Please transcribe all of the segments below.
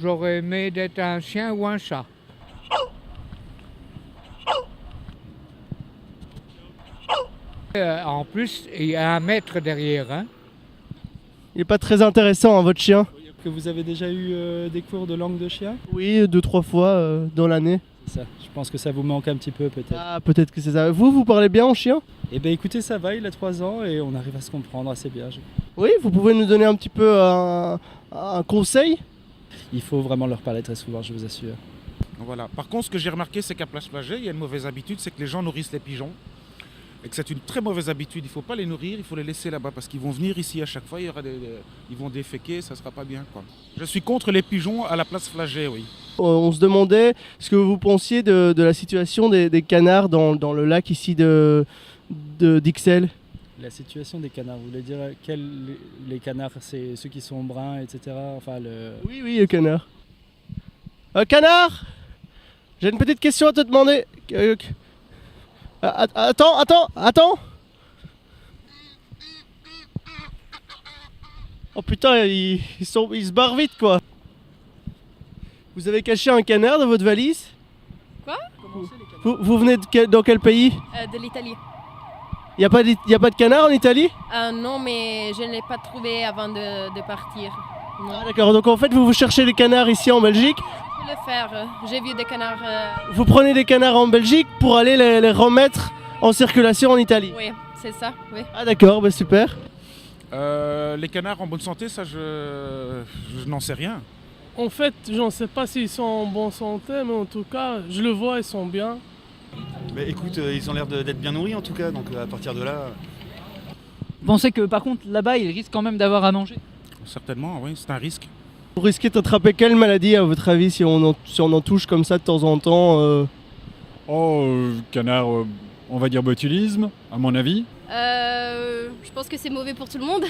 j'aurais aimé d'être un chien ou un chat. En plus, il y a un maître derrière. Hein. Il n'est pas très intéressant, hein, votre chien? Que vous avez déjà eu des cours de langue de chien? Oui, 2-3 fois dans l'année. Ça, je pense que ça vous manque un petit peu peut-être. Ah, peut-être que c'est ça. Vous parlez bien en chien? Eh bien écoutez, ça va, il a 3 ans et on arrive à se comprendre assez bien. Oui, vous pouvez nous donner un petit peu un conseil? Il faut vraiment leur parler très souvent, je vous assure. Voilà. Par contre, ce que j'ai remarqué, c'est qu'à Place Flagey, il y a une mauvaise habitude, c'est que les gens nourrissent les pigeons. Et que c'est une très mauvaise habitude. Il ne faut pas les nourrir, il faut les laisser là-bas. Parce qu'ils vont venir ici à chaque fois, ils vont déféquer, ça ne sera pas bien, quoi. Je suis contre les pigeons à la Place Flagey, oui. On se demandait ce que vous pensiez de la situation des canards dans le lac ici d'Ixelles. La situation des canards, vous voulez dire les canards, c'est ceux qui sont bruns, etc. Enfin, Oui, le canard. Canard! J'ai une petite question à te demander. Attends! Oh putain, ils se barrent vite quoi. Vous avez caché un canard dans votre valise? Quoi? Vous venez dans quel pays? De l'Italie. Y a pas de canard en Italie? Non, mais je ne l'ai pas trouvé avant de partir. Non. Ah, d'accord, donc en fait vous cherchez les canards ici en Belgique. Je peux le faire. J'ai vu des canards. Vous prenez des canards en Belgique pour aller les remettre en circulation en Italie. Oui, c'est ça, oui. Ah d'accord, bah super. Les canards en bonne santé, ça, je n'en sais rien. En fait, je ne sais pas s'ils sont en bonne santé, mais en tout cas, je le vois, ils sont bien. Bah écoute, ils ont l'air d'être bien nourris en tout cas, donc à partir de là... Vous pensez que par contre là-bas ils risquent quand même d'avoir à manger? Certainement, oui, c'est un risque. Vous risquez d'attraper quelle maladie à votre avis si on en touche comme ça de temps en temps Canard, on va dire botulisme, à mon avis. Je pense que c'est mauvais pour tout le monde.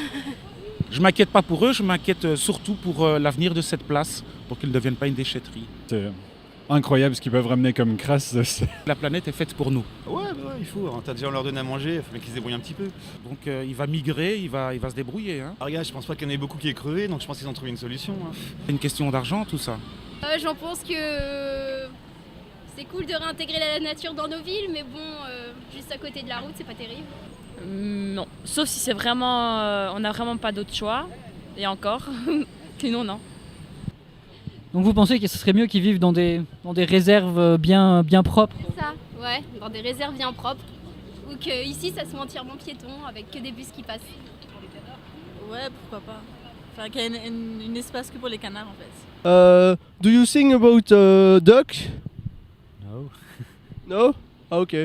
Je ne m'inquiète pas pour eux, je m'inquiète surtout pour l'avenir de cette place, pour qu'ils ne deviennent pas une déchetterie. C'est incroyable ce qu'ils peuvent ramener comme crasse. La planète est faite pour nous. Ouais, il faut, hein. T'as déjà leur donné à manger, il faut bien qu'ils se débrouillent un petit peu. Donc il va migrer, il va se débrouiller. Hein. Ah, regarde, je pense pas qu'il y en ait beaucoup qui aient crevé, donc je pense qu'ils ont trouvé une solution. Hein. C'est une question d'argent tout ça. J'en pense que c'est cool de réintégrer la nature dans nos villes, mais bon, juste à côté de la route, c'est pas terrible. Non, sauf si c'est vraiment, on n'a vraiment pas d'autre choix, et encore, sinon non. Donc vous pensez que ce serait mieux qu'ils vivent dans des réserves bien propres? C'est ça, ouais, dans des réserves bien propres, ou qu'ici ça soit entièrement piéton, avec que des bus qui passent. Ouais, pourquoi pas. Enfin, qu'il y ait une espace que pour les canards en fait. Do you think about duck? No. No? Ah ok.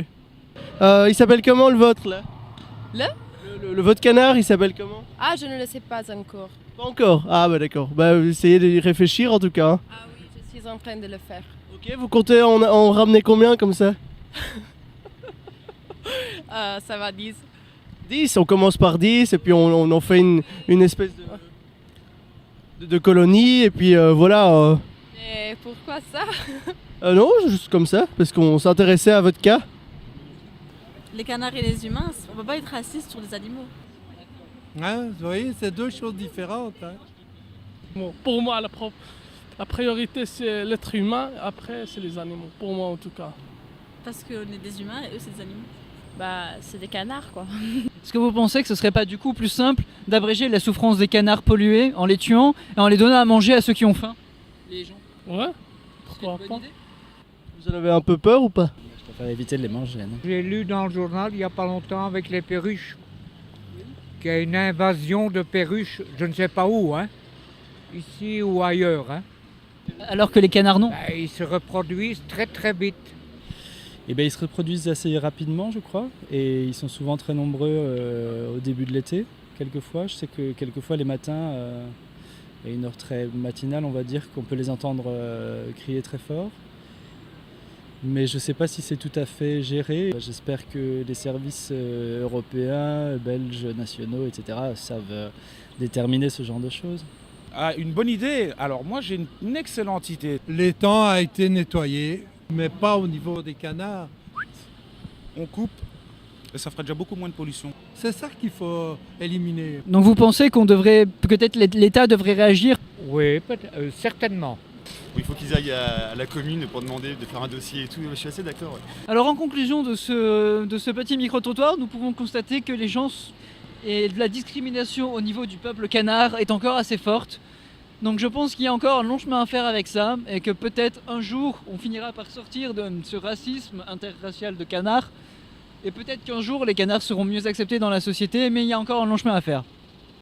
Il s'appelle comment le vôtre là? Le votre canard, il s'appelle comment? Ah, je ne le sais pas encore. Pas encore? Ah bah d'accord. Bah essayez d'y réfléchir en tout cas. Hein. Ah oui, je suis en train de le faire. Ok, vous comptez en ramener combien comme ça? Ça va 10. 10, on commence par 10 et puis on en fait une espèce de colonie et puis voilà. Et pourquoi ça? Non, juste comme ça, parce qu'on s'intéressait à votre cas. Les canards et les humains, on ne peut pas être raciste sur les animaux. Hein, vous voyez, c'est deux choses différentes. Hein. Bon, pour moi, la priorité, c'est l'être humain, après, c'est les animaux. Pour moi, en tout cas. Parce qu'on est des humains et eux, c'est des animaux. Bah, c'est des canards, quoi. Est-ce que vous pensez que ce serait pas du coup plus simple d'abréger la souffrance des canards pollués en les tuant et en les donnant à manger à ceux qui ont faim? Les gens. Ouais, pourquoi pas. Vous en avez un peu peur ou pas? Je préfère éviter de les manger. Non. J'ai lu dans le journal il n'y a pas longtemps avec les perruches qu'il y a une invasion de perruches, je ne sais pas où, hein, ici ou ailleurs. Hein. Alors que les canards non? Ils se reproduisent très très vite. Eh bien, ils se reproduisent assez rapidement, je crois, et ils sont souvent très nombreux au début de l'été, quelquefois. Je sais que quelquefois les matins, à une heure très matinale, on va dire qu'on peut les entendre crier très fort. Mais je ne sais pas si c'est tout à fait géré. J'espère que les services européens, belges, nationaux, etc. savent déterminer ce genre de choses. Ah, une bonne idée. Alors moi j'ai une excellente idée. L'étang a été nettoyé, mais pas au niveau des canards. On coupe et ça fera déjà beaucoup moins de pollution. C'est ça qu'il faut éliminer. Donc vous pensez qu'on devrait, peut-être l'État devrait réagir? Oui, certainement. il faut qu'ils aillent à la commune pour demander de faire un dossier et tout. Je suis assez d'accord. Ouais. Alors en conclusion de ce petit micro-trottoir, nous pouvons constater que les gens et la discrimination au niveau du peuple canard est encore assez forte. Donc je pense qu'il y a encore un long chemin à faire avec ça et que peut-être un jour on finira par sortir de ce racisme interracial de canards et peut-être qu'un jour les canards seront mieux acceptés dans la société, mais il y a encore un long chemin à faire.